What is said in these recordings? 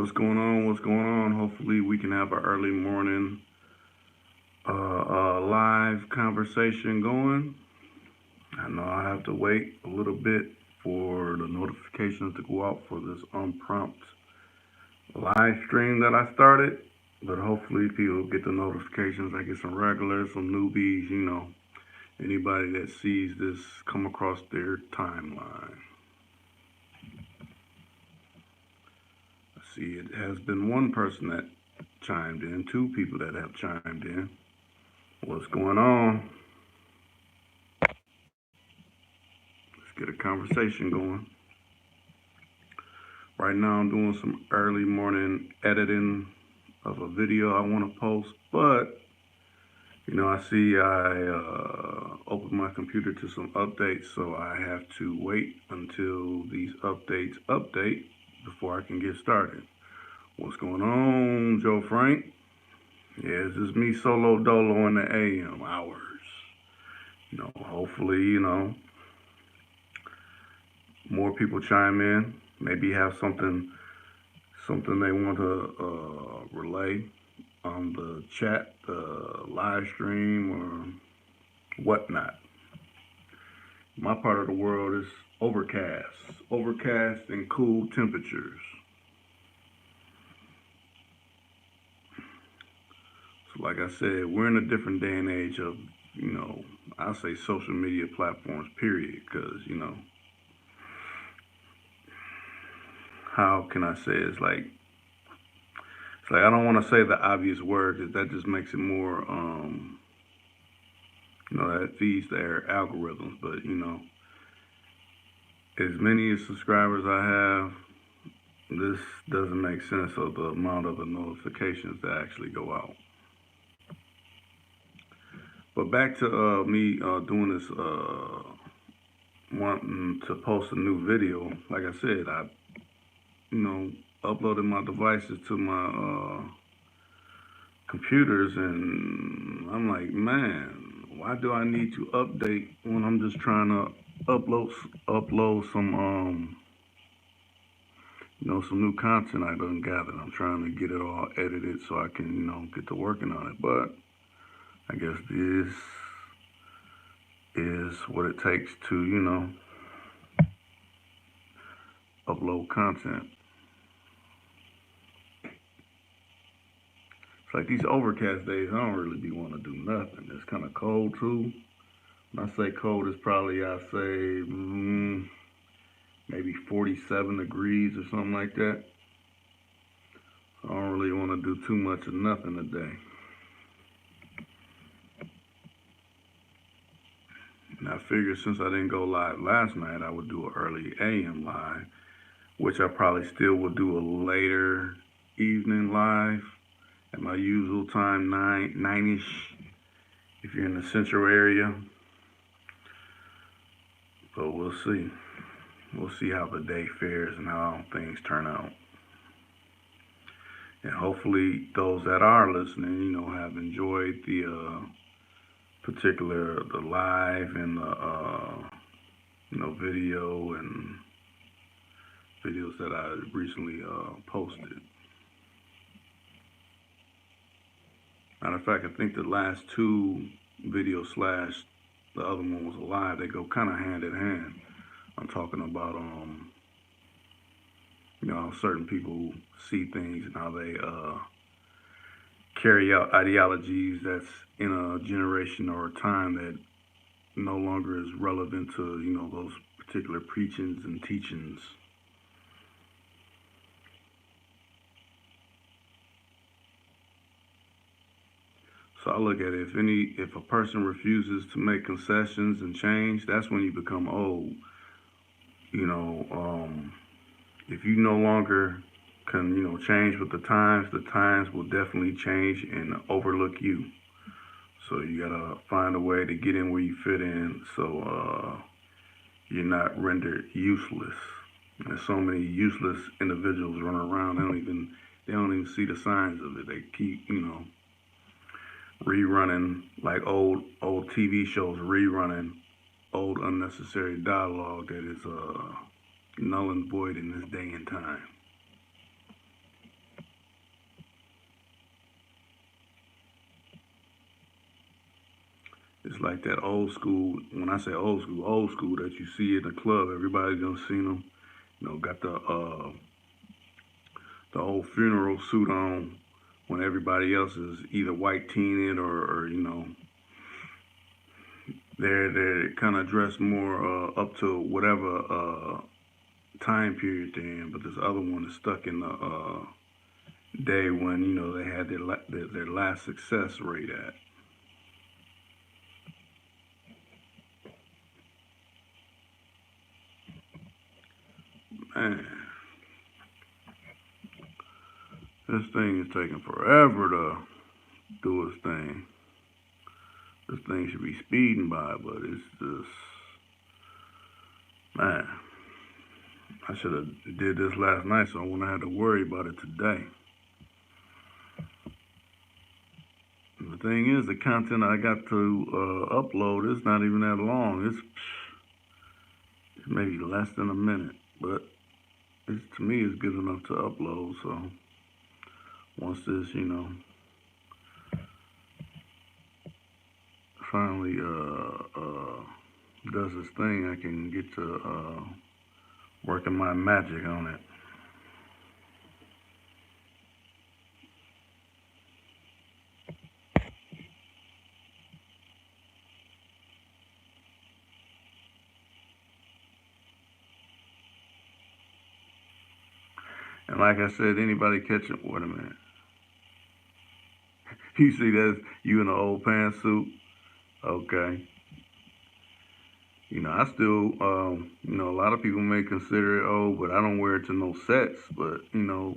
What's going on? What's going on? Hopefully, we can have an early morning live conversation going. I know I have to wait a little bit for the notifications to go out for this unprompt live stream that I started, but hopefully, people get the notifications. I get some regulars, some newbies, anybody that sees this come across their timeline. See, it has been one person that chimed in, two people that have chimed in. What's going on? Let's get a conversation going. Right now, I'm doing some early morning editing of a video I want to post, but I see I opened my computer to some updates, so I have to wait until these updates update before I can get started. What's going on, Joe Frank? Yeah, it's just me solo dolo in the AM hours. Hopefully, more people chime in. Maybe have something they want to relay on the chat, the live stream, or whatnot. My part of the world is overcast and cool temperatures. So like I said, we're in a different day and age of, I'll say social media platforms, period, because, how can I say it? It's like I don't want to say the obvious word, because that just makes it more, that feeds their algorithms. But, as many subscribers I have, this doesn't make sense of the amount of the notifications that actually go out. But back to me doing this, wanting to post a new video. Like I said, I, uploaded my devices to my computers, and I'm like, man, why do I need to update when I'm just trying to upload some some new content I done gathered. I'm trying to get it all edited so I can get to working on it. But I guess this is what it takes to upload content. It's like these overcast days, I don't really be want to do nothing. It's kind of cold too. When I say cold, it's probably, I say, maybe 47 degrees or something like that. So I don't really want to do too much of nothing today. And I figured since I didn't go live last night, I would do an early AM live, which I probably still will do a later evening live at my usual time, 9-ish, if you're in the central area. But we'll see. We'll see how the day fares and how things turn out. And hopefully those that are listening, have enjoyed the the live and the video and videos that I recently posted. Matter of fact, I think the last two videos / the other one was a live, they go kind of hand in hand. I'm talking about how certain people see things and how they carry out ideologies that's in a generation or a time that no longer is relevant to those particular preachings and teachings. So I look at it, if a person refuses to make concessions and change, that's when you become old. If you no longer can change with the times will definitely change and overlook you. So you gotta find a way to get in where you fit in, so you're not rendered useless. There's so many useless individuals running around. They don't even see the signs of it. They keep rerunning like old TV shows, rerunning old unnecessary dialogue that is null and void in this day and time. It's like that old school. When I say old school that you see in the club, everybody done seen them. You know, got the old funeral suit on when everybody else is either white teened or you know they're kind of dressed more up to whatever time period they're in. But this other one is stuck in the day when you know they had their last success rate at. Man, this thing is taking forever to do its thing. This thing should be speeding by, but it's just, man, I should have did this last night so I wouldn't have to worry about it today. And the thing is, the content I got to upload is not even that long. It's maybe less than a minute, but to me, it's good enough to upload. So once this, you know, finally does its thing, I can get to working my magic on it. And like I said, anybody catching, wait a minute. You see that's you in an old pantsuit? Okay. You know, I still, you know, a lot of people may consider it old, but I don't wear it to no sets. But you know,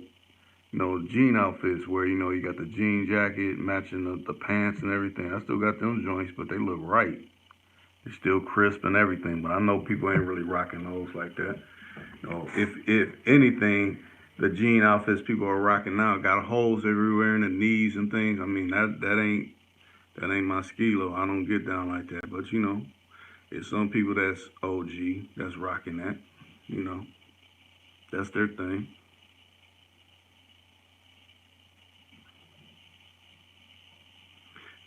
jean outfits where you know you got the jean jacket matching the pants and everything. I still got them joints, but they look right. They're still crisp and everything. But I know people ain't really rocking those like that. You know, if anything, the jean outfits people are rocking now got holes everywhere in the knees and things. I mean that ain't my skilo. I don't get down like that. But you know, it's some people that's OG that's rocking that. You know, that's their thing.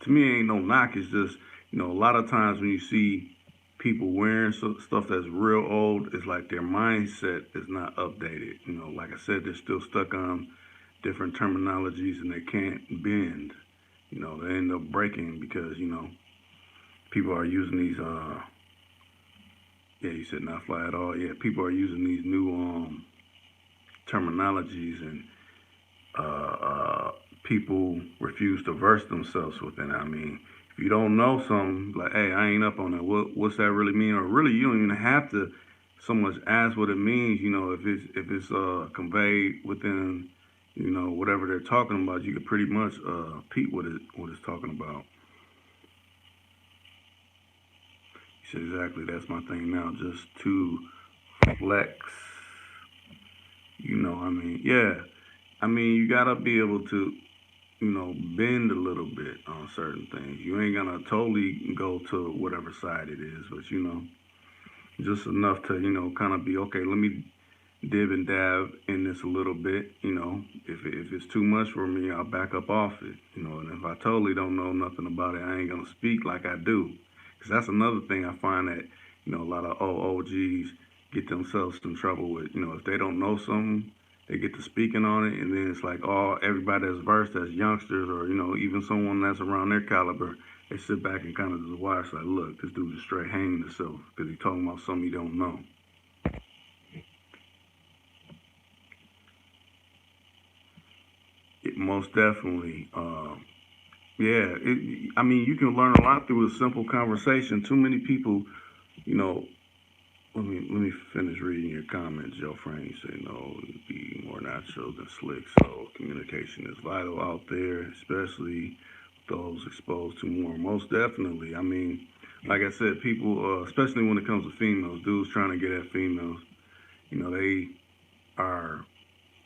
To me, ain't no knock. It's just you know, a lot of times when you see people wearing stuff that's real old, it's like their mindset is not updated. You know, like I said, they're still stuck on different terminologies and they can't bend. You know, they end up breaking because you know people are using these. Yeah, you said not fly at all. Yeah, people are using these new terminologies and uh, uh, people refuse to verse themselves within it. I mean, if you don't know something, like, hey, I ain't up on that. What's that really mean? Or really, you don't even have to so much ask what it means. You know, if it's conveyed within, you know, whatever they're talking about, you can pretty much peep what it's talking about. You said exactly. That's my thing now. Just to flex. You know, I mean, yeah. I mean, you gotta be able to you know, bend a little bit on certain things. You ain't gonna totally go to whatever side it is, but you know, just enough to, you know, kind of be okay, let me dib and dab in this a little bit, you know. If it's too much for me, I'll back up off it, you know. And if I totally don't know nothing about it, I ain't gonna speak like I do. Because that's another thing I find that, you know, a lot of OGs get themselves in trouble with. You know, if they don't know something, they get to speaking on it, and then it's like, oh, everybody that's versed as youngsters or, you know, even someone that's around their caliber, they sit back and kind of just watch, like, look, this dude's just straight hanging himself because he's talking about something he don't know. It most definitely. Yeah, I mean, you can learn a lot through a simple conversation. Too many people, you know. Let me finish reading your comments. Joe Frank said, "No, be more natural than slick." So communication is vital out there, especially those exposed to more. Most definitely. I mean, like I said, people, especially when it comes to females, dudes trying to get at females, you know, they are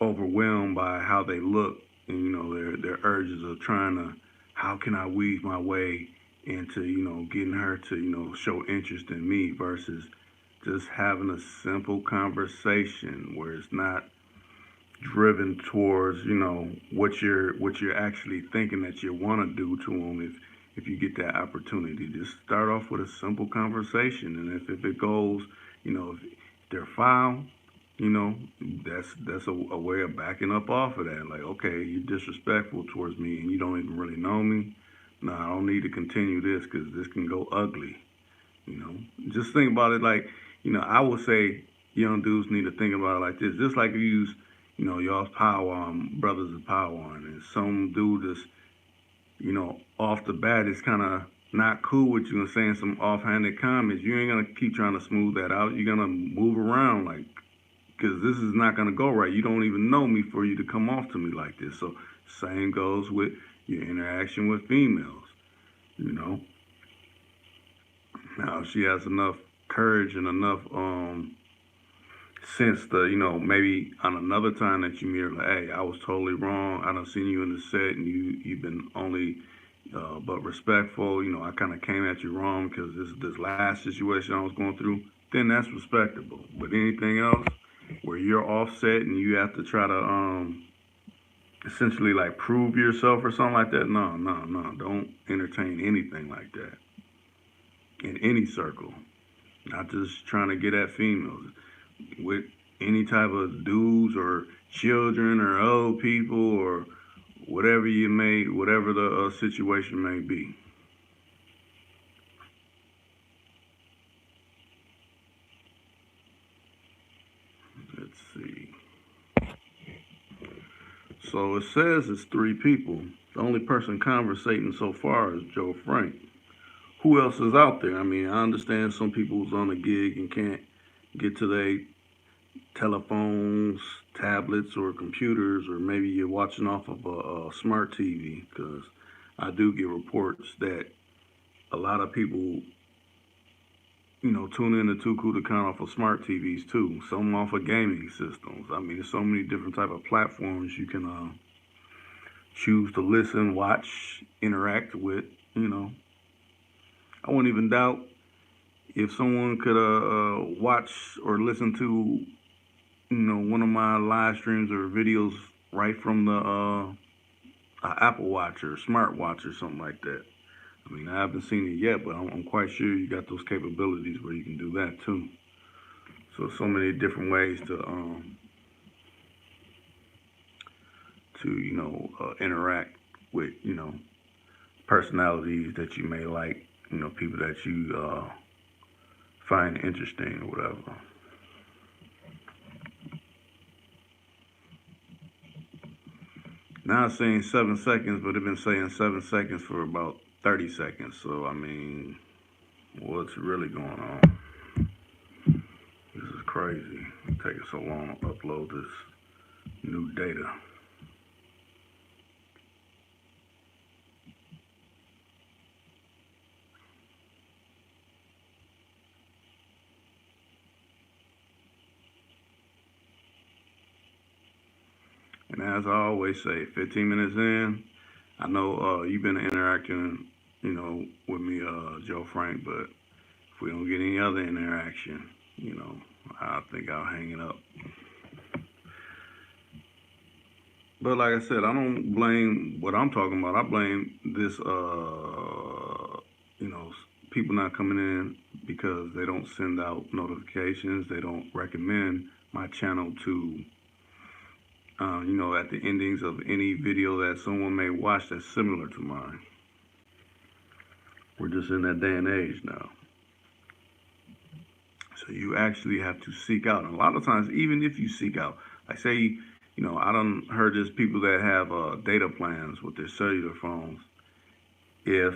overwhelmed by how they look and you know their urges of trying to how can I weave my way into you know getting her to you know show interest in me versus just having a simple conversation where it's not driven towards you know what you're actually thinking that you want to do to them if you get that opportunity. Just start off with a simple conversation, and if it goes, if they're foul, that's a way of backing up off of that. Like, okay, you're disrespectful towards me, and you don't even really know me. No, I don't need to continue this because this can go ugly. You know, just think about it like, I would say young dudes need to think about it like this. Just like you use, y'all's power on brothers of power on, and some dude is, off the bat is kind of not cool with you and saying some offhanded comments. You ain't gonna keep trying to smooth that out. You're gonna move around like, because this is not gonna go right. You don't even know me for you to come off to me like this. So same goes with your interaction with females. You know, now if she has enough courage and enough sense to, maybe on another time that you meet her, like, hey, I was totally wrong. I done seen you in the set and you've been only but respectful. I kind of came at you wrong because this last situation I was going through. Then that's respectable. But anything else where you're offset and you have to try to essentially like prove yourself or something like that, no, no, no. Don't entertain anything like that in any circle. Not just trying to get at females. With any type of dudes or children or old people or whatever the situation may be. Let's see. So it says it's three people. The only person conversating so far is Joe Frank. Who else is out there? I mean, I understand some people's on a gig and can't get to their telephones, tablets, or computers, or maybe you're watching off of a smart TV. Because I do get reports that a lot of people, tune in to Too Cool to Count off of smart TVs too. Some off of gaming systems. I mean, there's so many different type of platforms you can choose to listen, watch, interact with. You know, I wouldn't even doubt if someone could watch or listen to one of my live streams or videos right from the Apple Watch or smart watch or something like that. I mean, I haven't seen it yet, but I'm quite sure you got those capabilities where you can do that too. So many different ways to interact with personalities that you may like, people that you find interesting or whatever. Now it's saying 7 seconds, but it's been saying 7 seconds for about 30 seconds. So, I mean, what's really going on? This is crazy. It's taking so long to upload this new data. And as I always say, 15 minutes in, I know you've been interacting, with me, Joe Frank, but if we don't get any other interaction, I think I'll hang it up. But like I said, I don't blame what I'm talking about. I blame this, people not coming in because they don't send out notifications. They don't recommend my channel to, at the endings of any video that someone may watch that's similar to mine. We're just in that day and age now. So you actually have to seek out. And a lot of times, even if you seek out, like say, I done heard there's people that have data plans with their cellular phones. If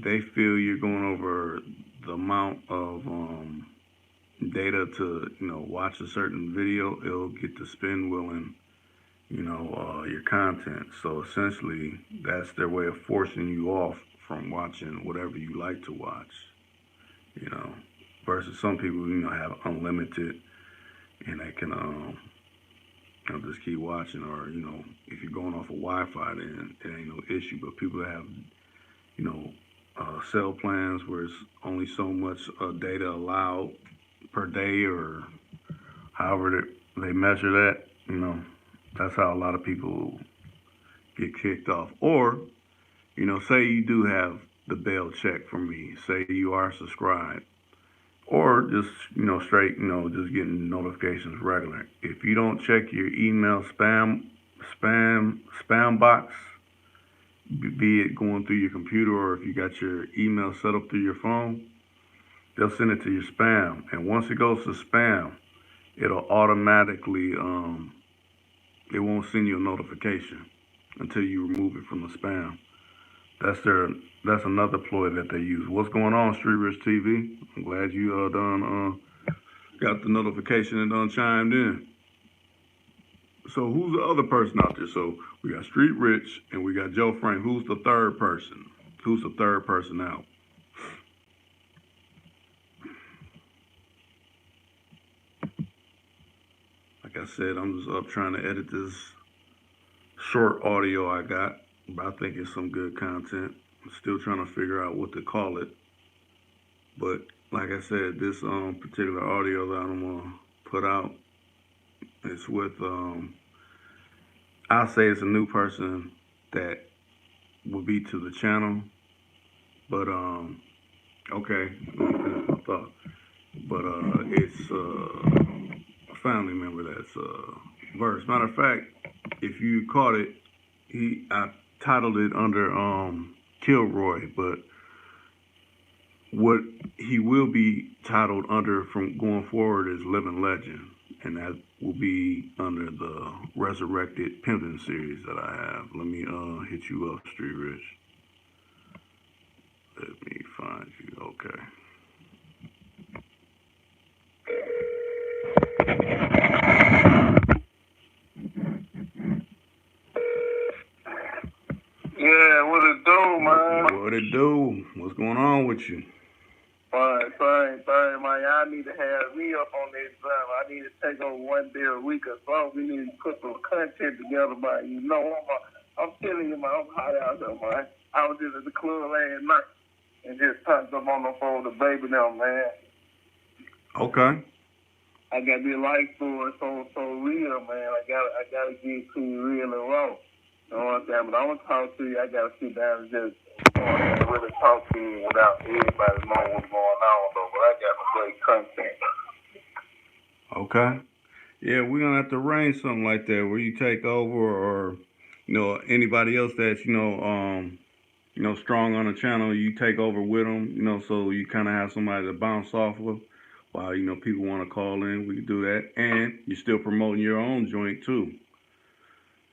they feel you're going over the amount of data to, watch a certain video, it'll get the spin wheeling, your content. So essentially, that's their way of forcing you off from watching whatever you like to watch, versus some people, have unlimited and they can, just keep watching, or, if you're going off of Wi-Fi, then it ain't no issue. But people that have, cell plans where it's only so much data allowed per day, or however they measure that, that's how a lot of people get kicked off. Or, say you do have the bell check from me, say you are subscribed, or just, straight, just getting notifications regular. If you don't check your email spam box, be it going through your computer or if you got your email set up through your phone, they'll send it to your spam. And once it goes to spam, it'll automatically, it won't send you a notification until you remove it from the spam. That's another ploy that they use. What's going on, Street Rich TV? I'm glad you done got the notification and done chimed in. So who's the other person out there? So we got Street Rich and we got Joe Frank. Who's the third person? Who's the third person out? Like I said, I'm just up trying to edit this short audio I got, but I think it's some good content. I'm still trying to figure out what to call it. But like I said, this particular audio that I'm gonna put out is with I'll say it's a new person that will be to the channel. But okay, let me finish my thought. But it's a family member that's verse. Matter of fact, if you caught it, I titled it under Kilroy, but what he will be titled under from going forward is Living Legend, and that will be under the Resurrected Pimpin' series that I have. Let me hit you up, Street Rich. Let me find you. Okay. Yeah, what it do, man? What it do? What's going on with you? Fine, man. Y'all need to have me up on this drum. I need to take over one day a week or something. We need to put some content together, man. I'm telling you, man, I'm hot out there, man. I was just at the club last night and just touched up on the phone with the baby now, man. Okay. I got this life story so real, man. I gotta get to you real and raw. You know what I'm saying? But I want to talk to you. I got to sit down and just really talk to you without everybody knowing what's going on, though. But I got some great content. Okay. Yeah, we're going to have to arrange something like that where you take over or, anybody else that's, strong on the channel, you take over with them, so you kind of have somebody to bounce off of while, people want to call in. We can do that. And you're still promoting your own joint, too.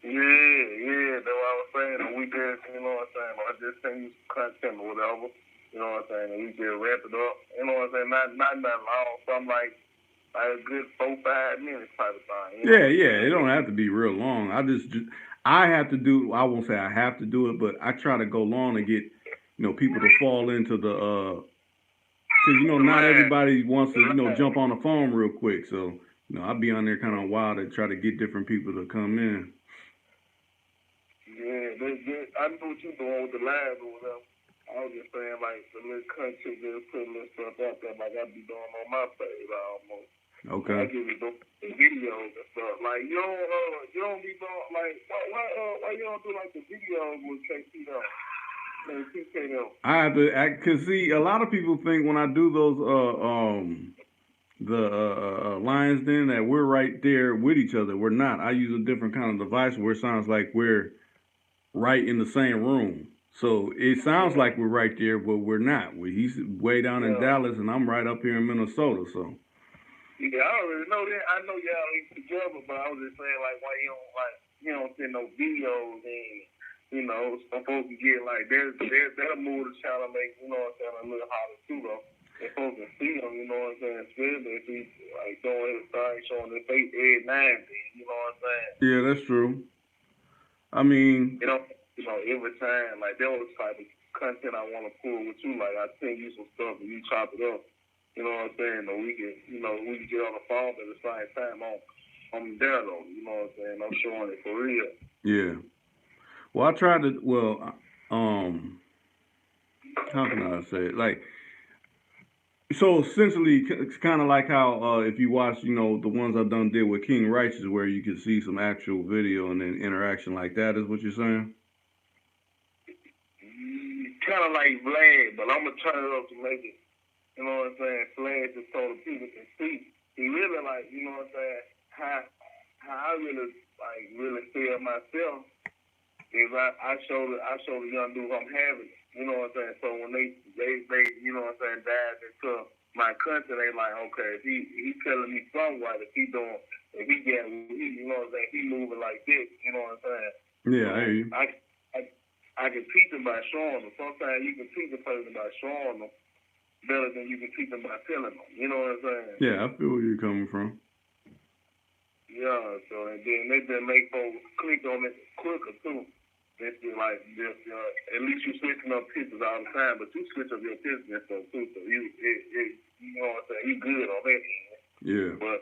Yeah, that's what I was saying. And we just, you know what I'm saying? I just send you some content or whatever. You know what I'm saying? And we just wrap it up. You know what I'm saying? Not long. Something like a good 4-5 minutes type of thing. Yeah. It don't have to be real long. I have to do. I won't say I have to do it, but I try to go long and get, people to fall into the. Cause not everybody wants to, jump on the phone real quick. So, I'll be on there kind of wild to try to get different people to come in. Yeah, I know what you're doing with the live or whatever. I was just saying, like, the little country just putting this stuff out there like I be doing on my page almost. Okay. I give you the videos and stuff. Like, you don't be doing, like, why you don't do, like, the videos with KC though? I have to, cause see, a lot of people think when I do those, the Lions Den that we're right there with each other. We're not. I use a different kind of device where it sounds like we're right in the same room. So it sounds like we're right there, but we're not. He's way down in Dallas, and I'm right up here in Minnesota. So. Yeah, I already know that. I know y'all ain't together, but I was just saying, like, why you don't send no videos and, some folks can get like that'll move the channel, make a little hotter too though. If folks can see them, you know what I'm saying? Especially if he's like doing his thing, showing his face every now and then, you know what I'm saying? Yeah, that's true. I mean, every time, like, that was the type of content I want to pull with you. Like, I send you some stuff and you chop it up. You know what I'm saying? Or we can get on the phone at the same time on there, though. You know what I'm saying? I'm showing it for real. Yeah. Well, I tried to, how can I say it? Like, so essentially, it's kind of like how if you watch, the ones I've done did with King Righteous, where you can see some actual video and then interaction like that. Is what you're saying? kind of like Vlad, but I'm gonna turn it up to make it, you know what I'm saying, Vlad just so the people can see. He really like, you know what I'm saying, how I really feel myself is I show the young dudes I'm having, you know what I'm saying. So when they you know what I'm saying, dive into my country, they like, okay, if he telling me something right, if he getting, you know what I'm saying, he moving like this, you know what I'm saying. Yeah, so I hear you. I can teach them by showing them. Sometimes you can teach a person by showing them better than you can teach them by telling them. You know what I'm saying? Yeah, I feel where you're coming from. Yeah, so and then they just make folks click on it quicker too. It's just like at least you switching up pictures all the time, but you switch up your pictures and stuff too. So you know what I'm saying, you good on that end. Yeah. But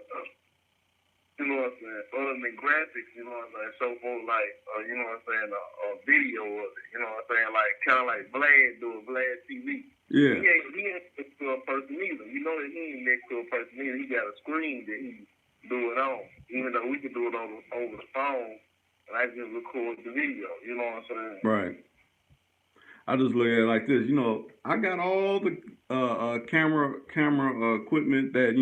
you know what I'm saying, other than graphics, you know what I'm saying, so for like you know what I'm saying, a video of it, you know what I'm saying, like kind of like Vlad doing Vlad TV. Yeah. He ain't next to a person either. You know that he ain't next to a person either. He got a screen that he do it on. Even though we can do it over the phone, and I just record the video. You know what I'm saying? Right. I just look at it like this. You know, I got all the camera equipment that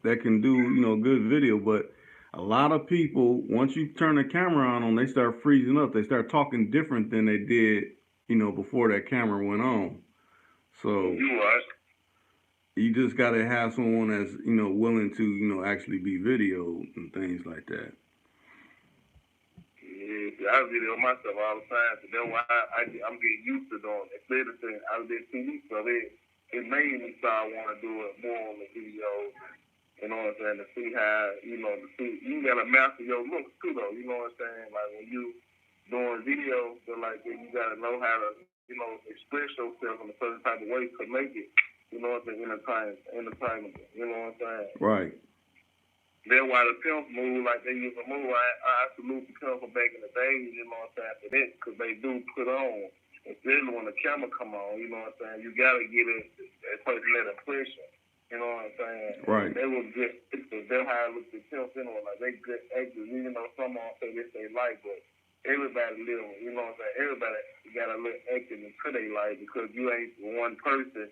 that can do good video, but a lot of people, once you turn the camera on them, they start freezing up. They start talking different than they did before that camera went on. So You right. you just got to have someone that's willing to actually be videoed and things like that. Yeah, I video myself all the time, so that's why I'm getting used to doing it. Especially I did TV, so it made me start want to do it more on the videos. You know what I'm saying? To see how you gotta master your looks too, though. You know what I'm saying? Like when you doing video, so like you gotta know how to express yourself in a certain type of way to make it. You know what I'm saying? Entertainable. You know what I'm saying? Right. That's why the pimp move like they used to move. I salute the pimp from back in the days, you know what I'm saying, for that, because they do put on, especially when the camera come on, you know what I'm saying, you got to get it, that person that impression, you know what I'm saying. Right. They was good, that's how I look at pimps, like they good actors, even though some of them say this they like, but everybody live, you know what I'm saying, everybody got a little acting into their life, because you ain't one person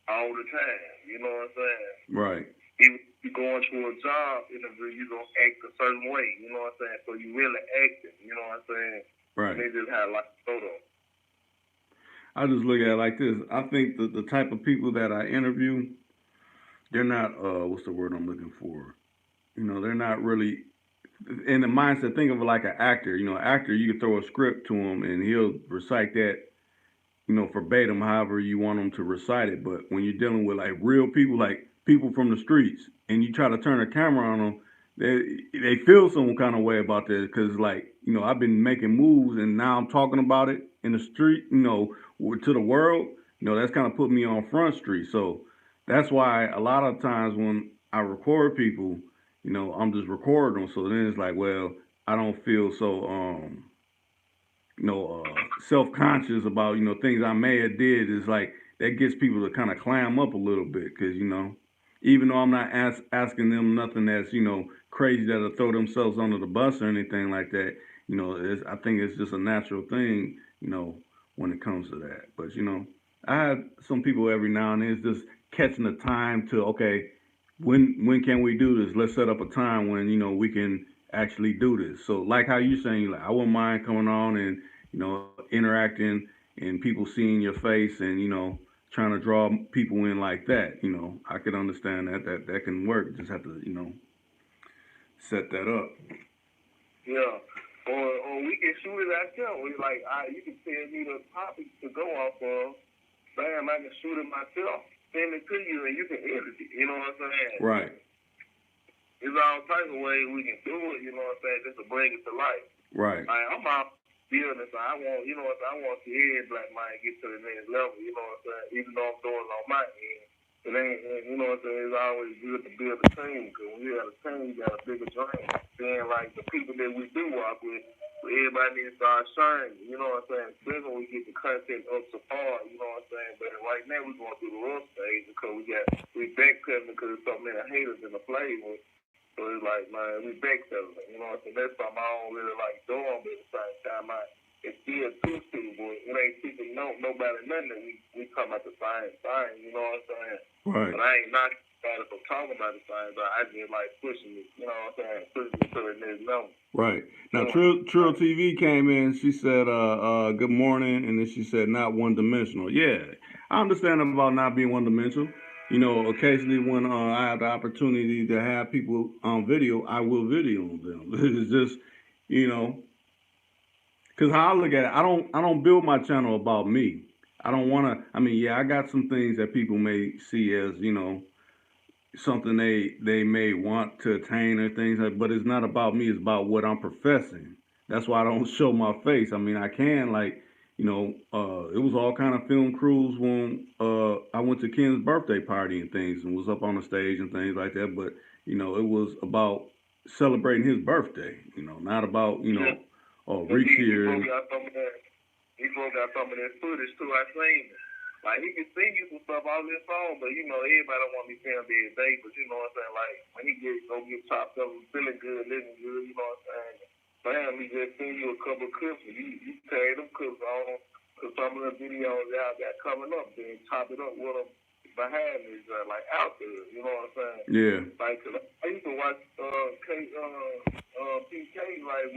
all the time, you know what I'm saying. Right. Even if you going to a job interview, you gonna act a certain way, you know what I'm saying? So you really acting, you know what I'm saying? Right. And they just have like a photo. I just look at it like this. I think the type of people that I interview, they're not what's the word I'm looking for? They're not really in the mindset. Think of it like an actor. An actor, you can throw a script to him and he'll recite that, verbatim, however you want him to recite it. But when you're dealing with like real people, like people from the streets, and you try to turn a camera on them, they feel some kind of way about this because, like, I've been making moves and now I'm talking about it in the street, to the world. That's kind of put me on Front Street. So that's why a lot of times when I record people, I'm just recording them. So then it's like, well, I don't feel so self-conscious about things I may have did. Is like that gets people to kind of clam up a little bit because even though I'm not asking them nothing that's crazy that'll throw themselves under the bus or anything like that. I think it's just a natural thing when it comes to that. But I have some people every now and then it's just catching the time to, okay, when can we do this? Let's set up a time when we can actually do this. So like how you saying, like, I wouldn't mind coming on and interacting and people seeing your face and trying to draw people in like that. I could understand that can work. Just have to set that up. Yeah. Or we can shoot it ourselves. Like you can tell me the topics to go off of. Bam, I can shoot it myself. Send it to you and you can edit it. You know what I'm saying? Right. There's all types of ways we can do it, you know what I'm saying, just to bring it to life. Right. Like, I'm out building, so I want, I want the head black man get to the next level, you know what I'm saying, even though I'm doing it on my end. It ain't, you know what I'm saying, it's always good to build a team, because when you have a team, you got a bigger dream. Then, like, the people that we do walk with, everybody needs to start sharing, you know what I'm saying, especially when we get the content up so far, you know what I'm saying, but right now we're going through the rough stage, because we backpedaling because there's so many haters in the flavor. So it's like, man, we backpedaling, you know what I'm saying, that's something I don't really like doing, but at the same time, it's still two people. It ain't people nobody nothing that we talking about the same thing, you know what I'm saying? Right. But I ain't not about it for talking about the same thing. I just like pushing it, you know what I'm saying? Pushing it to the next level. Right. Now, So, Trill TV came in. She said, good morning. And then she said, not one dimensional. Yeah. I understand about not being one dimensional. You know, occasionally when I have the opportunity to have people on video, I will video them. It's just, you know, because how I look at it, I don't build my channel about me. I don't want to. I mean, yeah, I got some things that people may see as, you know, something they may want to attain or things like, but it's not about me. It's about what I'm professing. That's why I don't show my face. I mean, I can, like, you know, it was all kind of film crews when I went to Ken's birthday party and things and was up on the stage and things like that. But you know, it was about celebrating his birthday. You know, not about, you know, yeah. oh, But Reach he here. broke out some of that. He broke out some of that footage too. I seen it. Like he can sing you some stuff on this song, but you know everybody don't want to be filmed every day. But you know what I'm saying? Like when he get chopped up, feeling good, living good. You know what I'm saying? Bam, he just send you a couple of clips, and you carry them clips on. Cause some of the videos y'all got coming up, then chop it up with them behind me, like out there. You know what I'm saying? Yeah. Like, cause I used to watch PK like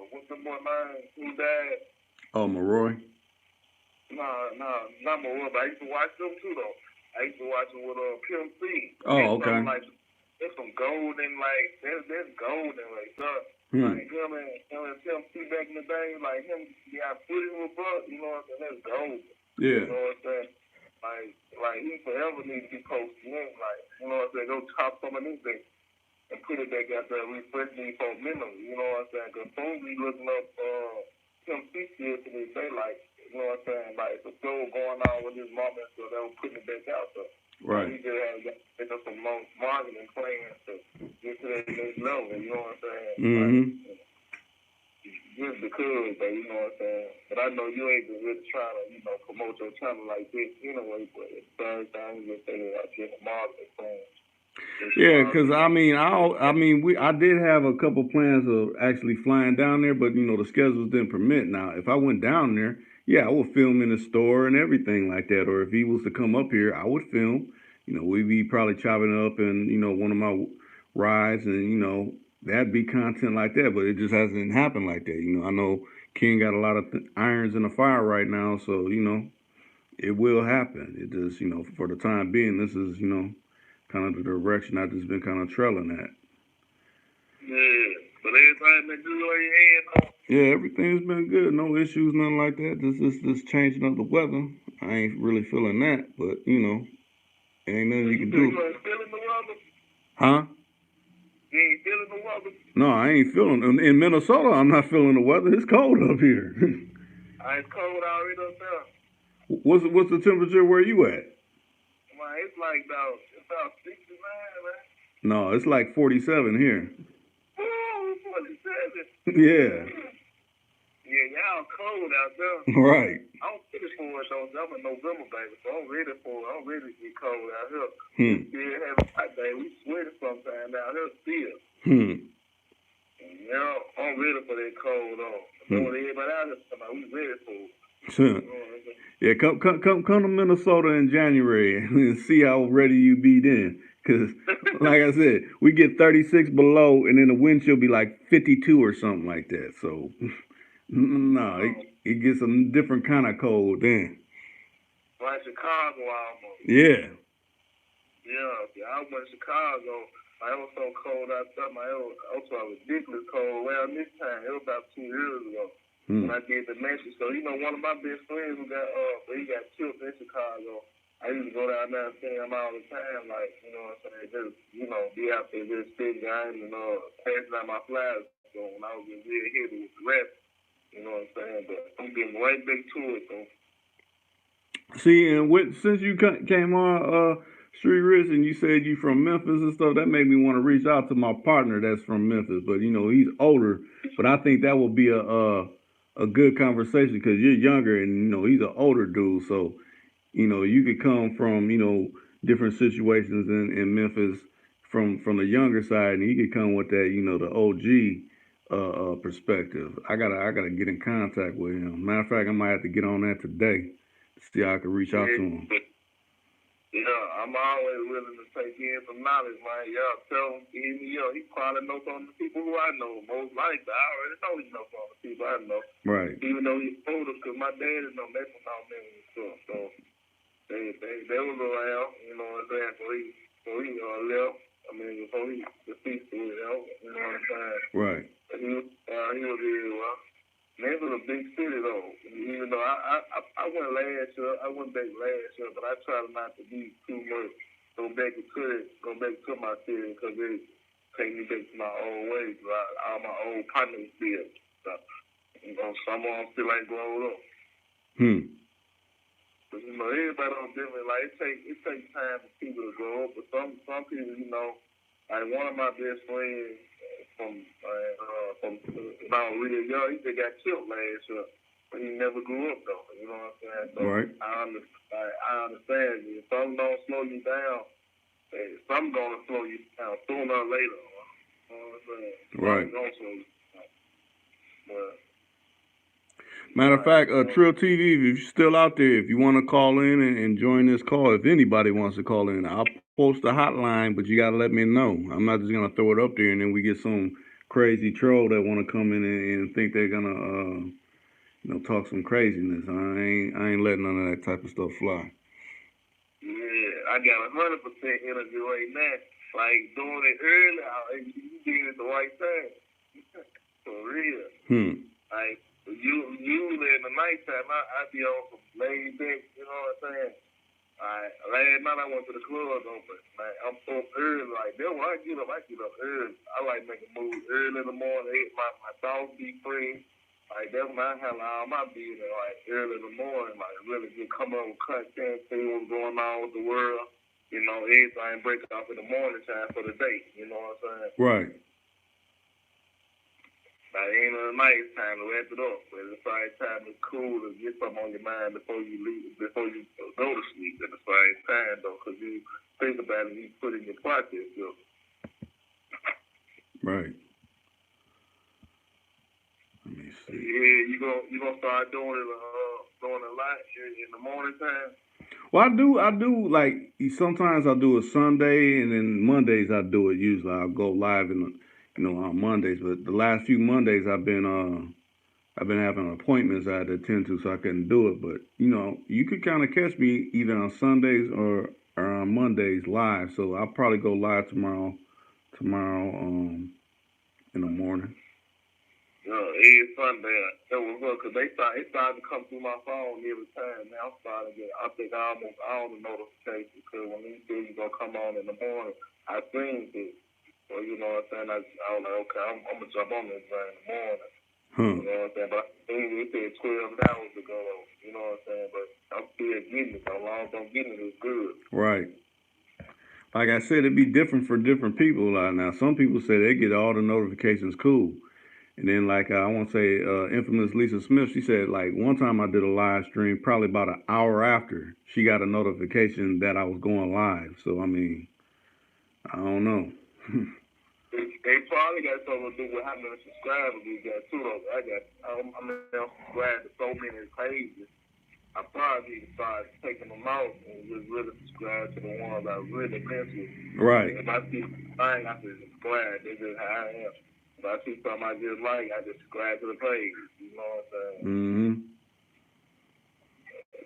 what's the boy name who died? Oh, Maroy. Nah, not more. But I used to watch them too though. I used to watch them with Pimp C. Oh, okay. Like there's some golden like there's golden like stuff. Like him and Pimp C back in the day, like him got footage with Buck, you know what I'm saying? That's golden. Yeah. You know what I'm saying? Like he forever needs to be posted in, like, you know what I'm saying, go chop some of these things and put it back out there, refresh me for memory, you know what I'm saying? Because soon we looking up Pimp C still to this day, like, you know what I'm saying, like the show going on with his mama, so they were putting it back out there. Right. He just had to pick up some marketing plans to get to that next level, you know what I'm saying? Mm-hmm. Like, just because, but you know what I'm saying? But I know you ain't been really trying to, you know, promote your channel like this anyway, but it's the third time you just thinking about getting a marketing plan. Yeah, because I did have a couple plans of actually flying down there, but you know the schedules didn't permit. Now, if I went down there, yeah, I would film in the store and everything like that. Or if he was to come up here, I would film. You know, we'd be probably chopping up in, you know, one of my rides, and you know that'd be content like that. But it just hasn't happened like that. You know, I know King got a lot of irons in the fire right now, so you know it will happen. It just, you know, for the time being, this is, you know, kind of the direction I've just been kind of trailing at. Yeah, but everything been good on your hand, though? Yeah, everything's been good. No issues, nothing like that. This changing of the weather. I ain't really feeling that, but you know, ain't nothing you can do. You ain't feeling the weather? Huh? You ain't feeling the weather? No, I ain't feeling. In Minnesota, I'm not feeling the weather. It's cold up here. It's cold already up there. What's the temperature where you at? Man, it's like about 69, man. No, it's like 47 here. Oh, 47. Yeah. Yeah, y'all cold out there. Right. I'm ready for it though. I'm a November baby, so I'm ready for it. I'm ready to get cold out here. We still have a hot day. We sweating sometimes out here still. Yeah, I'm ready for that cold though. Know what everybody out here talking about, we ready for it. Yeah, come to Minnesota in January and see how ready you be then. Cause like I said, we get 36 below, and then the wind chill be like 52 or something like that. So no, it gets a different kind of cold then. Like Chicago almost. Yeah. Yeah, I went to Chicago. It was so cold out there. It was ridiculous cold around this time. It was about 2 years ago. When I did the message. So, you know, one of my best friends who he got killed in Chicago. I used to go down there and see him all the time, like, you know what I'm saying, just, you know, be out there just spitting games and passing out my flyers. So when I was getting real heavy with the rap, you know what I'm saying, but I'm getting right back to it, though. See, and since you came on Street Rich and you said you from Memphis and stuff, that made me want to reach out to my partner that's from Memphis. But you know, he's older, but I think that would be a good conversation because you're younger and you know he's an older dude. So you know you could come from, you know, different situations in Memphis from the younger side, and he could come with that, you know, the OG perspective. I gotta get in contact with him. Matter of fact, I might have to get on that today to see how I can reach out to him. Yeah. Yeah, I'm always willing to take in some knowledge, man. Yeah, tell him, give me up. He probably knows some of the people who I know. Most likely, I already know he knows some of the people I know. Right. Even though he's older, because my dad is no mess with all men and stuff. So they was around, you know what I'm saying? Before he left. I mean, before he deceased, you know what I'm saying? Right. But he was here, well. Memphis is a big city though. Even though I went last year, I went back last year, but I tried not to be too much go back to my city because it take me back to my old ways. All my old partners still. So, you know, some of them still ain't grown up. But you know, everybody on different. Like it takes time for people to grow up. But some people, you know, like one of my best friends from about real young, he just got killed last year, but he never grew up though. You know what I'm saying? So right. I understand you. If something don't slow you down, something gonna slow you down sooner or later. You know what I'm saying? Right. Don't slow you down. But matter of fact, Trill TV, if you're still out there, if you want to call in and join this call, if anybody wants to call in, I'll post a hotline, but you got to let me know. I'm not just going to throw it up there and then we get some crazy troll that want to come in and think they're going to, talk some craziness. I ain't letting none of that type of stuff fly. Yeah, I got 100% energy right now. Like doing it early, you did it the right time. For real. Like usually in the nighttime, I be on some laid back. You know what I'm saying? Last night I went to the club though, but like I'm up early. Like then when I get up early. I like making moves early in the morning. My thoughts be free. Like that's when I have all my business like early in the morning. Like really just come up with content, see what's going on with the world. You know, everything break off in the morning time for the day. You know what I'm saying? Right. Like ain't no night time to wrap it up, but it's the same time it's cool to get something on your mind before you go to sleep at the same time though, because you think about it, you put in your process though. Right. Let me see. Yeah, you gonna start doing it a lot in the morning time. Well, I do like sometimes I do it Sunday and then Mondays I do it. Usually I'll go live on Mondays, but the last few Mondays I've been having appointments I had to attend to, so I couldn't do it. But you could kind of catch me either on Sundays or on Mondays live. So I'll probably go live tomorrow in the morning. Every Sunday, it was good because it started to come through my phone every time. Now I'm starting to get, I think almost all the notifications because when these things gonna come on in the morning, I seen it. So you know what I'm saying? I was like, okay, I'm gonna jump on this thing in the morning. You know what I'm saying? But it said 12 hours ago. You know what I'm saying? But I'm still getting it. So long as I'm getting it, it's good. Right. Like I said, it'd be different for different people. Now, some people say they get all the notifications cool. And then, like, I want to say, infamous Lisa Smith, she said, like, one time I did a live stream, probably about an hour after, she got a notification that I was going live. So, I mean, I don't know. They probably got something to do with how many subscribers we got, too, though. I'm subscribed to so many pages. I probably need to start taking them out and just really subscribe to the ones I really mess with. Right. If I see something, I just subscribe. That's just how I am. If I see something I just like, I just subscribe to the page. You know what I'm saying? Mm-hmm.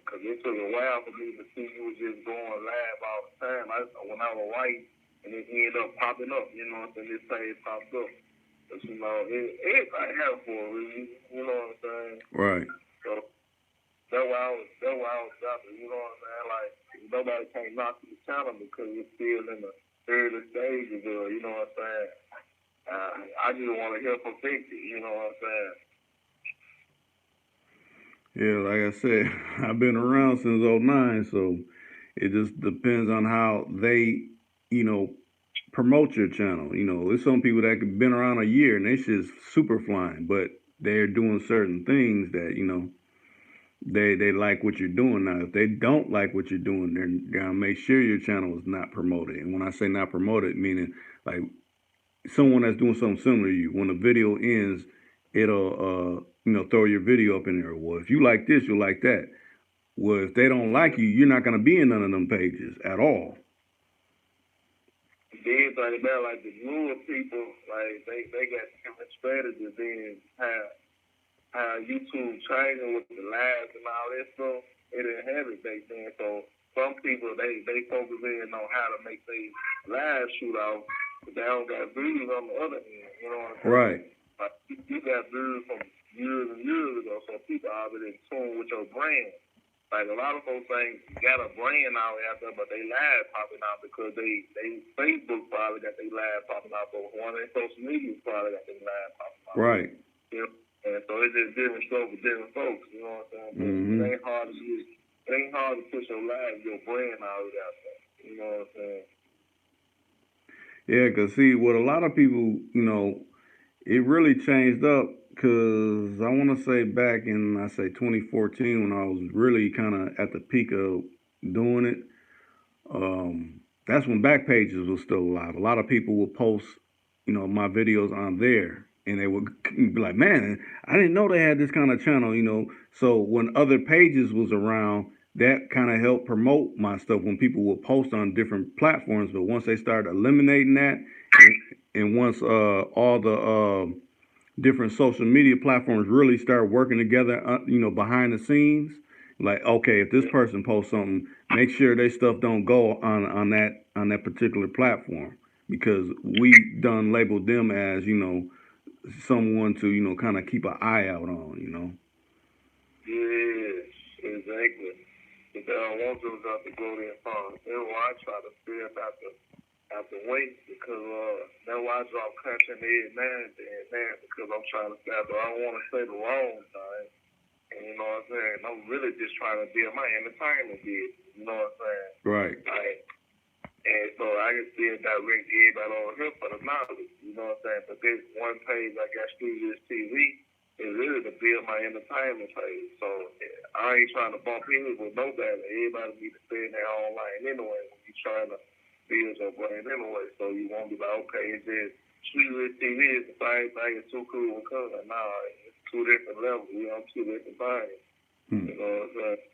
Because it took a while for me to see you was just going live all the time. When I was white, and it ended up popping up. You know what I'm saying? This page popped up. But, you know, everybody has for a reason. You know what I'm saying? Right. So that's why I was dropping. You know what I'm saying? Like, nobody can't knock the channel because it's still in the early stages of, you know what I'm saying? I just want to hear from 50, you know what I'm saying? Yeah, like I said, I've been around since '09, so it just depends on how they, promote your channel. There's some people that have been around a year and they just super flying, but they're doing certain things that, they like what you're doing. Now, if they don't like what you're doing, they're gonna make sure your channel is not promoted. And when I say not promoted, meaning like someone that's doing something similar to you. When the video ends, it'll throw your video up in there. Well, if you like this, you'll like that. Well, if they don't like you, you're not gonna be in none of them pages at all. Then think about like the newer people, like they got different strategies. Then how YouTube changing with the lives and all that stuff. It didn't have it back then. So some people they focus in on how to make their lives shoot off, but they don't got views on the other end. You know what I'm saying? Right. Like you got views from years and years ago, so people are already in tune with your brand. Like a lot of folks think you got a brand out there, but they live popping out because they Facebook probably got their live popping out, but one of their social media probably got their live popping out. Right. You know? And so it's just different stuff for different folks. You know what I'm saying? Mm-hmm. It ain't hard to push your live, your brand out there. You know what I'm saying? Yeah, cause see, what a lot of people, it really changed up. Cause I want to say back in, I say 2014, when I was really kind of at the peak of doing it. That's when Backpages was still alive. A lot of people would post, my videos on there, and they would be like, "Man, I didn't know they had this kind of channel." So when other pages was around, that kind of helped promote my stuff when people would post on different platforms. But once they started eliminating that, and once all the different social media platforms really start working together, behind the scenes. Like, okay, if this person posts something, make sure their stuff don't go on that particular platform because we done labeled them as someone to kind of keep an eye out on. Yes, exactly. If they don't want to, have to go there first. That's why I try to figure out the way because that's why I drop content every now and then because I'm trying to stop. I don't want to say the wrong thing. And you know what I'm saying? I'm really just trying to build my entertainment business. You know what I'm saying? Right. Like, and so I can still direct everybody on here for the knowledge. You know what I'm saying? But this one page I got Studios TV is really to build my entertainment page. So I ain't trying to bump in with nobody. Everybody need to stay in their own lane anyway when you trying to build your brand anyway. So you won't be like, okay, it's just Studios TV is the same thing as Too Cool with Color. Nah, it's two different levels. We on two different things. You know what I'm saying?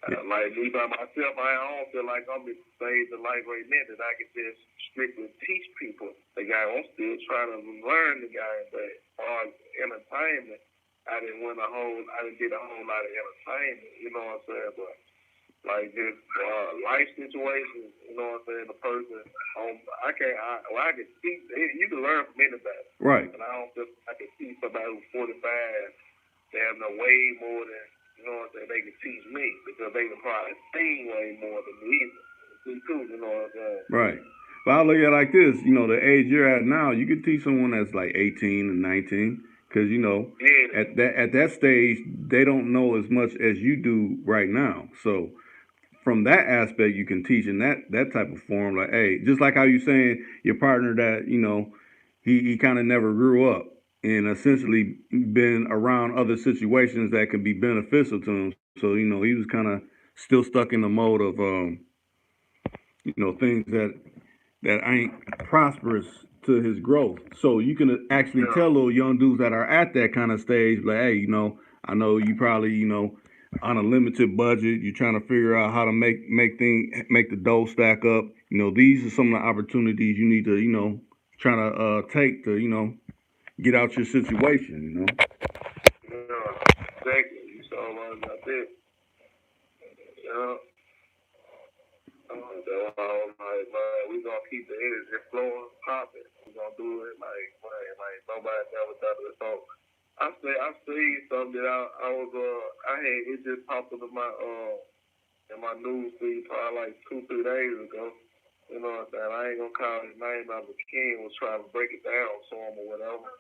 Like me by myself, I don't feel like I'm in the stage of life right now that I can just strictly teach people the game. I'm still trying to learn the game, but as far as entertainment, I didn't did a whole lot of entertainment, you know what I'm saying? But like this life situations, you know what I'm saying? The person, I can teach. You can learn from anybody, right? And I don't feel I can teach somebody who's 45. They have no way more than. You know what I'm saying? They can teach me because they can probably sing way more than me. You know what I'm saying? Right. But I look at it like this, the age you're at now, you could teach someone that's like 18 and 19 because, yeah. at that stage, they don't know as much as you do right now. So from that aspect, you can teach in that type of form. Like, hey, just like how you saying your partner that, he kind of never grew up and essentially been around other situations that could be beneficial to him. So, he was kind of still stuck in the mode of, things that ain't prosperous to his growth. So you can actually tell little young dudes that are at that kind of stage, like, hey, I know you probably, on a limited budget, you're trying to figure out how to make the dough stack up. These are some of the opportunities you need to, try to take to, get out your situation. Yeah, exactly. You saw what about that. Yeah. That's why I was like, man, we gonna keep the energy flowing, popping. We gonna do it like nobody never done it. So I see something that I had it just popped up in my news feed probably like 2-3 days ago. You know what I'm saying? I ain't gonna call his name out, but Ken was trying to break it down to him or whatever.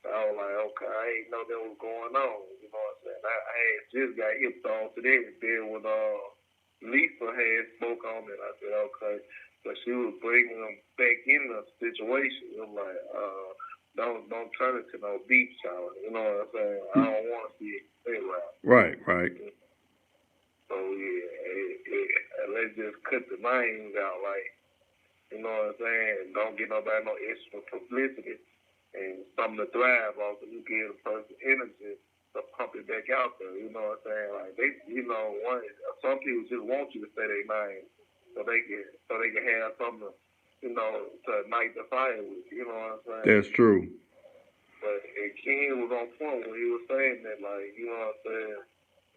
So I was like, okay, I ain't know that was going on. You know what I'm saying? I had just got hipped on today. Then when Lisa had spoke on it, I said, okay. But she was bringing them back in the situation. I'm like, don't turn it to no beef challenge. You know what I'm saying? I don't want to see it that route. Right. So yeah, let's just cut the names out. Like You know what I'm saying? Don't get nobody no extra publicity and something to thrive off. So you give a person energy to pump it back out there. You know what I'm saying? Like they, some people just want you to say their name so they can have something, to ignite the fire with. You know what I'm saying? That's true. But Ken was on point when he was saying that, like, you know what I'm saying?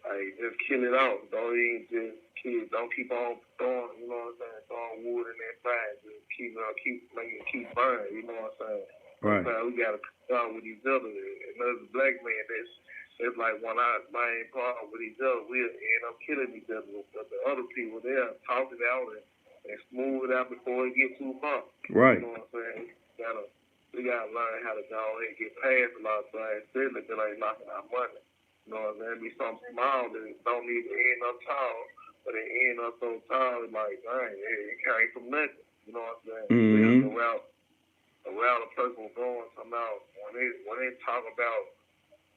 Like, just kill it off. Don't even just kill. Don't keep on throwing. You know what I'm saying? Throwing wood in that fire. Just keep making it keep burning. You know what I'm saying? Right. Sometimes we gotta come down with each other. And as a black man, that's like when I main problem with each other, we end up killing each other. But the other people, they'll talk it out and smooth it out before it gets too far. Right. You know what I'm saying? We gotta learn how to go ahead and get past a lot of things. Certainly, that ain't knocking our money. You know what I'm saying? Be something small that don't need to end up tall, but it end up so tall, it's like, dang, it came from nothing. You know what I'm saying? Mm-hmm. The route a person was going somehow, when they talk about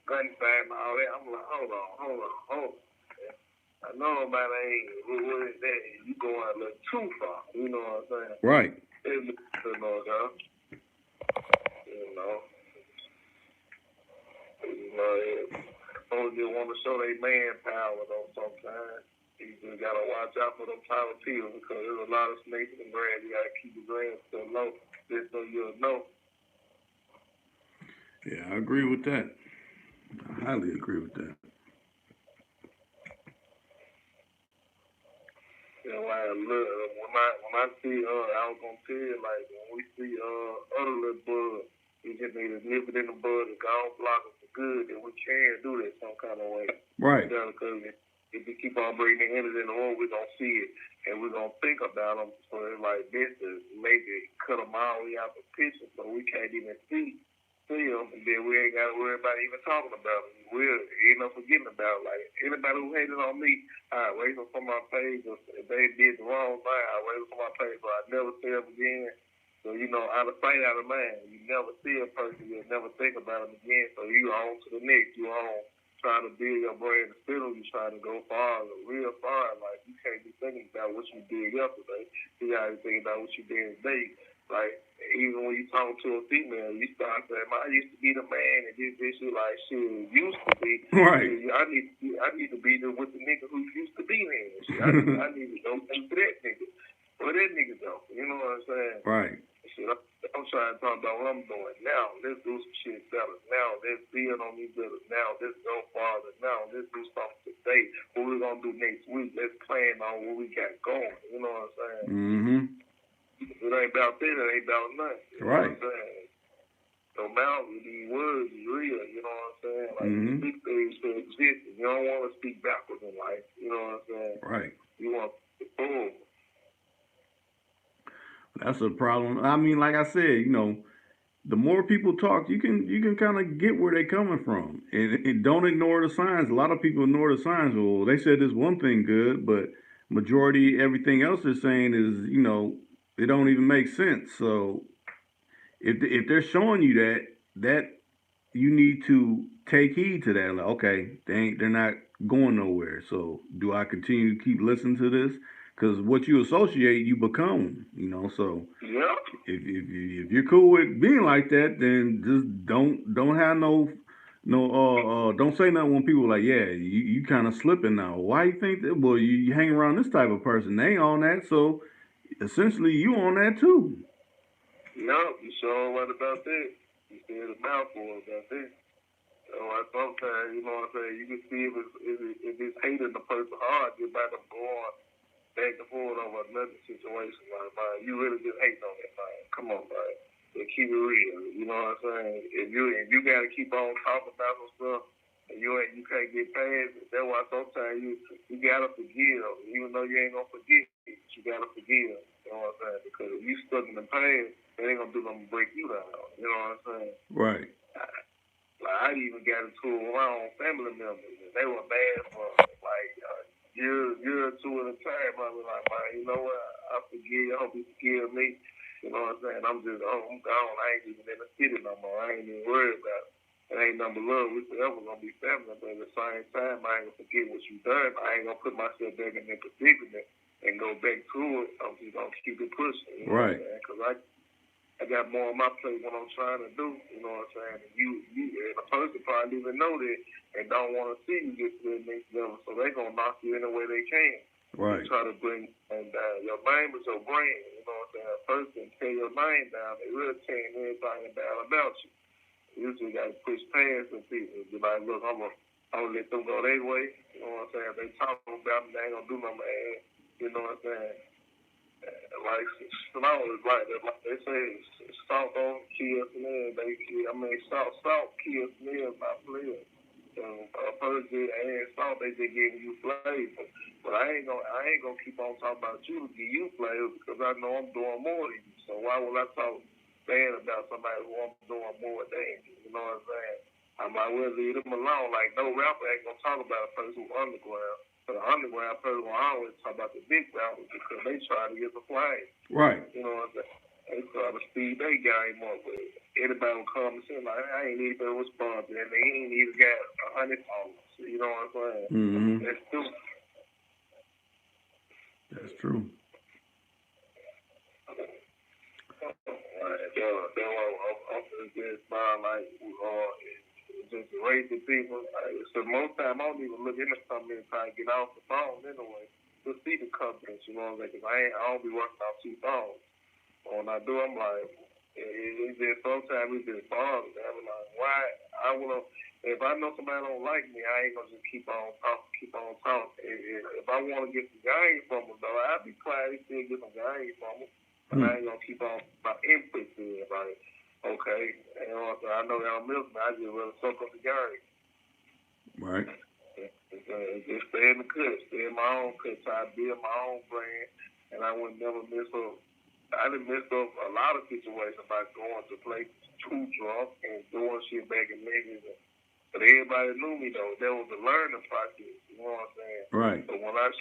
gunfight and all that, I'm like, hold on. I know about what is that? You going a little too far. You know what I'm saying? Right. You know, folks just want to show their manpower though sometimes. You just gotta watch out for them type of people because there's a lot of snakes in the grass. You gotta keep the grass so low just so you'll know. Yeah, I agree with that. I highly agree with that. You know, when I see I was gonna tell you, like when we see other little bugs, we just need to nip it in the bud and go on block them for good, and we can do that some kind of way. Right. Because if we keep on bringing the energy in the room, we're gonna see it and we're gonna think about them. So it's like this to maybe cut them all the way out the picture, so we can't even see them, and then we ain't gotta worry about even talking about them. We'll end up forgetting about it. Like anybody who hated on me, I raise them from my page. If they did the wrong thing, I raise them from my page, so I never see them again. So, out of sight, out of mind. You never see a person, you'll never think about them again. So you on to the next. You on trying to build your brain and still you trying to go far, real far. Like you can't be thinking about what you did yesterday. You gotta be thinking about what you did today. Like even when you talk to a female, you start saying, "I used to be the man," and this shit like shit used to be. Right. I need to be with the nigga who used to be there. I need to go to that nigga. Where that nigga go? You know what I'm saying? Right. Shit, I'm trying to talk about what I'm doing now. Let's do some shit better. Now, let's build on each other. Now, let's go farther. Now, let's do something today. What we're going to do next week, let's plan on what we got going. You know what I'm saying? Mm-hmm. It ain't about that. It ain't about nothing. You know right. what I'm saying? So now, these words is real. You know what I'm saying? Like, mm-hmm. these things should exist. You don't want to speak backwards in life. You know what I'm saying? Right. You want to boom. That's a problem. I mean, like I said, the more people talk, you can kind of get where they're coming from, and don't ignore the signs. A lot of people ignore the signs. Well, they said this one thing good, but majority everything else they're saying is, it don't even make sense. So if they're showing you that you need to take heed to that. Like, okay, they're not going nowhere. So do I continue to keep listening to this? Because what you associate, you become. So Yeah. if you're cool with being like that, then just don't have don't say nothing when people are like, yeah, you kind of slipping now. Why you think that? Well, you hang around this type of person, they on that, so essentially you on that too. No, you sure right about that. You said a mouthful about that. So sometimes, you know what I'm saying, you can see if it's hating the person hard, just by them going back and forth over another situation. Like, man, you really just hating on that man. Come on, man. And keep it real. You know what I'm saying? If you gotta keep on talking about some stuff and you can't get past it, that's why sometimes you gotta forgive. Even though you ain't gonna forget, you gotta forgive. You know what I'm saying? Because if you stuck in the past, it ain't gonna do nothing to break you down. You know what I'm saying? Right. Like I even got into it with my own family members, and they were bad for like year or two at a time. I was like, man, you know what? I forgive you. I hope you forgive me. You know what I'm saying? I'm gone. I ain't even in the city no more. I ain't even worried about it. It ain't nothing but love. We forever gonna be family, but at the same time, I ain't gonna forget what you done. I ain't gonna put myself back in that predicament. and go back to it, I'm just gonna keep it pushing. You know Right. what I'm saying? Because I got more on my plate what I'm trying to do. You know what I'm saying? And you and a person probably even know that and don't want to see you get to the next level, so they gonna knock you any way they can. Right. They try to bring and your name is your brand. You know what I'm saying? A person tear your name down, they really tearing everything down about you. You just got to push past the people. Be like, look, I'm gonna let them go their way. You know what I'm saying? If they talk about me, they ain't gonna do nothing. You know what I'm saying? Like snow is like they say, salt don't kill snails. Salt kills snails, not players. So a person and salt, they just giving you flavor. But I ain't gonna keep on talking about you to give you flavor because I know I'm doing more than you. So why would I talk bad about somebody who I'm doing more than you? You know what I'm saying? I might well leave them alone. Like no rapper ain't gonna talk about a person who's underground. But the underground person will always talk about the big rappers because they try to get the flag. Right. You know what I'm saying? They try to speed their game up. But anybody will come and say, like, I ain't even respond to that. They ain't even got 100 followers. You know what I'm saying? Mm-hmm. That's stupid. That's true. I'm just buying like just raising people. So most time I don't even look into something and try to get off the phone anyway to see the companies. You know what I'm saying? Because I don't be working off 2 phones. When I do, I'm like, it's just sometimes it just bothers me. I'm like, why? If I know somebody don't like me, I ain't gonna just keep on talking. If I want to get some game from them, though, I'll be quiet and still get some game from them. But I ain't gonna keep on my input to it. Like, okay, you know, so I know y'all miss me. I just really soak up the game. Right. Just stay in the cut, stay in my own cut, try to build my own brand, and I would never miss up. I done messed up a lot of situations by going to play too drunk and doing shit back in niggas. But everybody knew me though. There was a learning process. You know what I'm saying? Right. But when I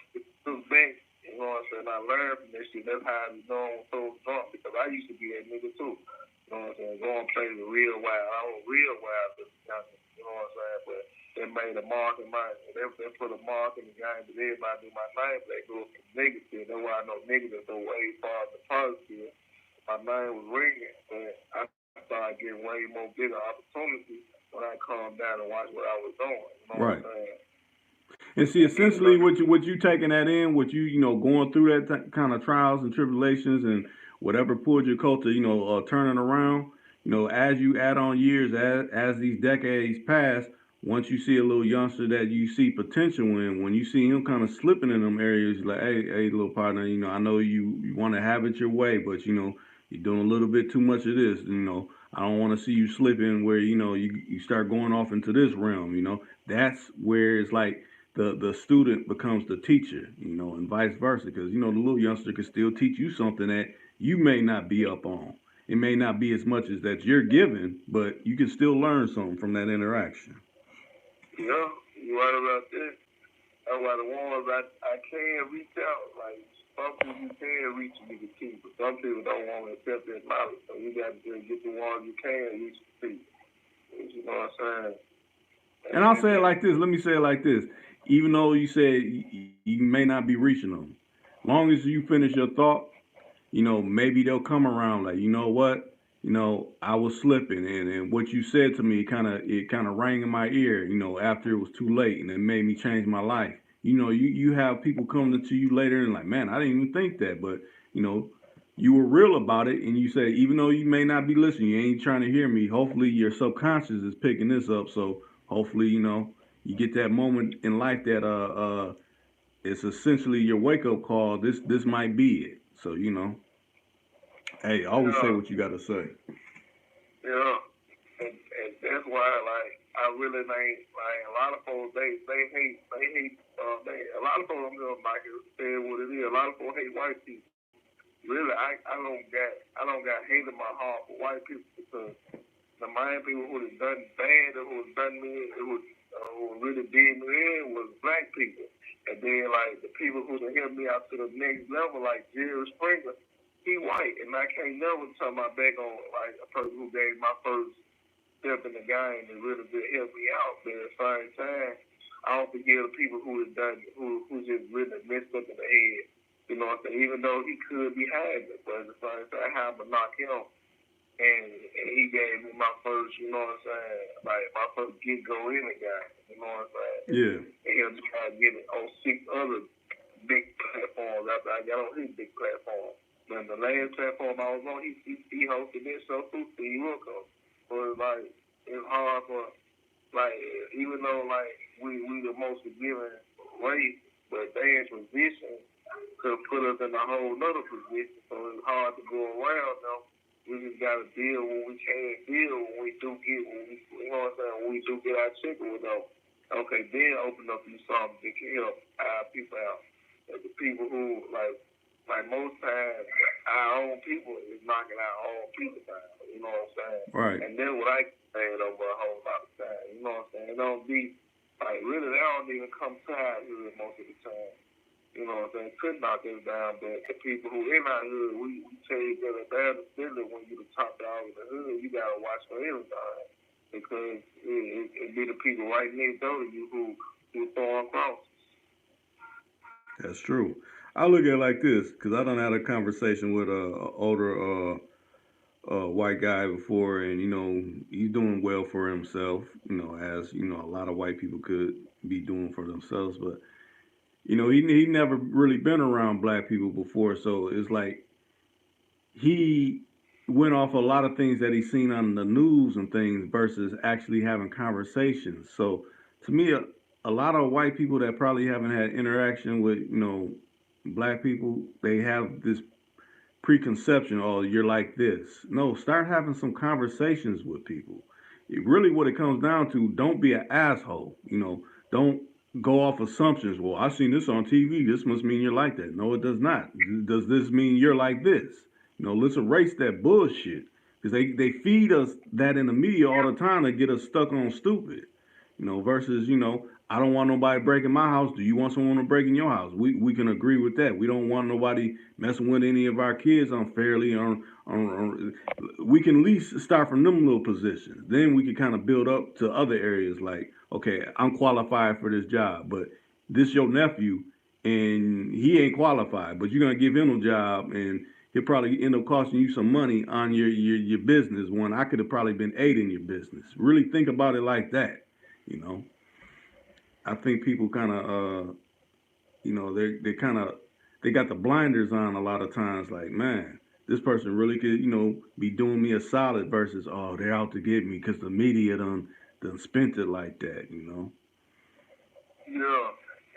took back, you know what I'm saying, I learned from that shit. That's how I was doing so drunk because I used to be that nigga too. You know what I'm saying? Go and play the real wild. I was real wild. You know what I'm saying? But they made a mark in they put a mark in the game, but everybody knew my name. They go from negative. That's why I know negative go way far to positive. My name was ringing, but I started getting way more bigger opportunities when I calmed down and watched what I was doing. You know Right. what I'm saying? And see, essentially, what you taking that in, what you going through that kind of trials and tribulations and whatever pulled your culture, turning around. As you add on years, as these decades pass, once you see a little youngster that you see potential in, when you see him kind of slipping in them areas, you're like, hey, little partner, I know you want to have it your way, but you're doing a little bit too much of this. I don't want to see you slipping where you start going off into this realm. That's where it's like the student becomes the teacher, and vice versa. Because the little youngster can still teach you something that you may not be up on. It may not be as much as that you're given, but you can still learn something from that interaction. Yeah, you're right about that. That's why the ones I can reach out, like some people you can reach and you can keep, but some people don't want to accept that knowledge. So you got to just get the ones you can reach to see. You know what I'm saying? And I'll say it like this. Let me say it like this. Even though you said you may not be reaching them, long as you finish your thought, maybe they'll come around like, you know what, I was slipping, and what you said to me it kind of rang in my ear, after it was too late, and it made me change my life. You have people coming to you later and like, man, I didn't even think that, but you know, you were real about it, and you say, even though you may not be listening, you ain't trying to hear me. Hopefully, your subconscious is picking this up, so hopefully, you get that moment in life that it's essentially your wake up call. This might be it. So hey, always say Yeah, what you got to say. yeah. And that's why, like, I really ain't, like, a lot of folks, they hate, a lot of folks, I'm just like, say what it is, a lot of folks hate white people. Really, I don't got hate in my heart for white people because the main people who have done bad or who have done me, who really did me in was black people. And then, like, the people who have helped me out to the next level, like Jerry Springer, he white. And I can't never turn my back on, like, a person who gave my first step in the game and really did help me out. But at the same time, I don't forgive the people who have done, who just really messed up in the head. You You know what I'm saying? Even though he could be having it, but at the same time, I had to knock him. And he gave me my first, you know what I'm saying, like my first get-go in the guy, you know what I'm saying? Yeah. And he'll try to get it on 6 other big platforms after I got on his big platform. But the last platform I was on, he hosted this show too, Steve Wilkos. So it's hard for, like, even though, like, we the most forgiving race, but they in position could put us in a whole nother position, so it's hard to go around them. We just gotta deal when we can't deal when we do get you know what I'm saying, when we do get our chicken with them. Okay, then open up you something that can help our people out. But the people who like most times our own people is knocking our own people down. You know what I'm saying? Right. And then what I say over a whole lot of time. You know what I'm saying? It don't be like really they don't even come tired here most of the time. You know what I'm saying? Could knock us down, but the people who in our hood, we tell you that it's bad to when you the top dog of the hood, you gotta watch for everything. Because it be the people right next door to you who throwing crosses. That's true. I look at it like this because I done had a conversation with a older white guy before, and he's doing well for himself. As a lot of white people could be doing for themselves, but he never really been around black people before, so it's like he went off a lot of things that he's seen on the news and things versus actually having conversations. So to me, a lot of white people that probably haven't had interaction with black people, they have this preconception, oh, you're like this. No, start having some conversations with people. Really, what it comes down to, don't be an asshole. Don't go off assumptions. Well, I've seen this on TV. This must mean you're like that. No, it does not. Does this mean you're like this? Let's erase that bullshit because they feed us that in the media all the time to get us stuck on stupid. Versus, I don't want nobody breaking my house. Do you want someone to break in your house? We can agree with that. We don't want nobody messing with any of our kids unfairly. We can at least start from them little positions. Then we can kind of build up to other areas like, okay, I'm qualified for this job, but this your nephew and he ain't qualified, but you're gonna give him a job and he'll probably end up costing you some money on your business when I could have probably been aiding your business. Really think about it like that. I think people kind of, they got the blinders on a lot of times. Like, man, this person really could, be doing me a solid versus, oh, they're out to get me because the media done spent it like that. Yeah.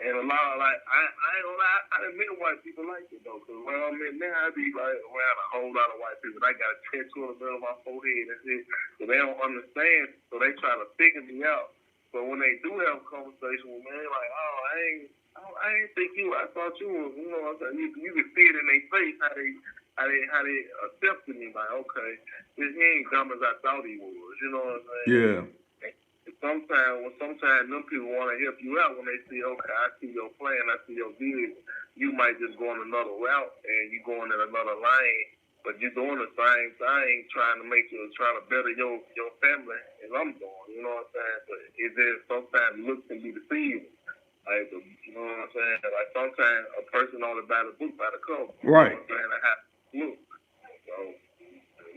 And a lot of I ain't gonna lie, I done met white people like it though, cause where I'm at now, I be like around a whole lot of white people. I got a tattoo in the middle of my forehead, that's it. So they don't understand, so they try to figure me out. But when they do have a conversation with me, they like, oh, I ain't think you. I thought you was, you know what I'm saying? You can see it in their face how they accepted me. Like, okay, he ain't dumb as I thought he was. You know what I'm saying? Yeah. Sometimes them people want to help you out when they see, okay, I see your plan, I see your vision. You might just go on another route and you going in another lane, but you're doing the same thing, trying to better your family as I'm doing. You know what I'm saying? But it just sometimes looks can be deceiving. Like, you know what I'm saying? Like sometimes a person only buy the book by the cover. Right. You know what I'm saying? I have to look. So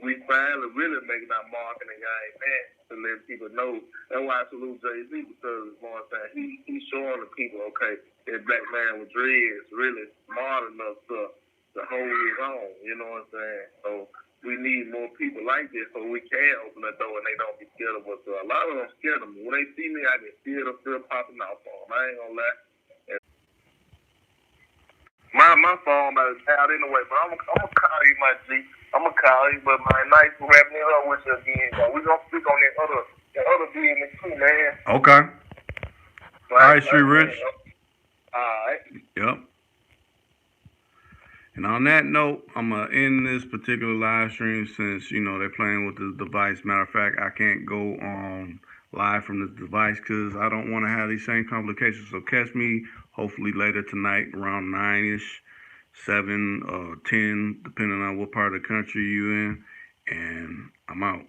we finally really making our mark in the game, man, to let people know. That's why I salute Jay-Z because, you know what I'm saying, he's showing the people, okay, that black man with dreads really smart enough to hold his own, you know what I'm saying? So we need more people like this so we can open the door and they don't be scared of us. So a lot of them scared of me. When they see me, I get scared of still popping out for them. I ain't gonna lie. My phone about to out anyway, but I'm gonna call you, my G. I'm gonna call you, but my nice wrapping it up with you again. But we gonna speak on that other business too, man. Okay. All right, Street Rich. All right. Yep. And on that note, I'm going to end this particular live stream since, they're playing with this device. Matter of fact, I can't go on live from this device because I don't want to have these same complications. So catch me hopefully later tonight around 9-ish, 7 or 10, depending on what part of the country you're in. And I'm out.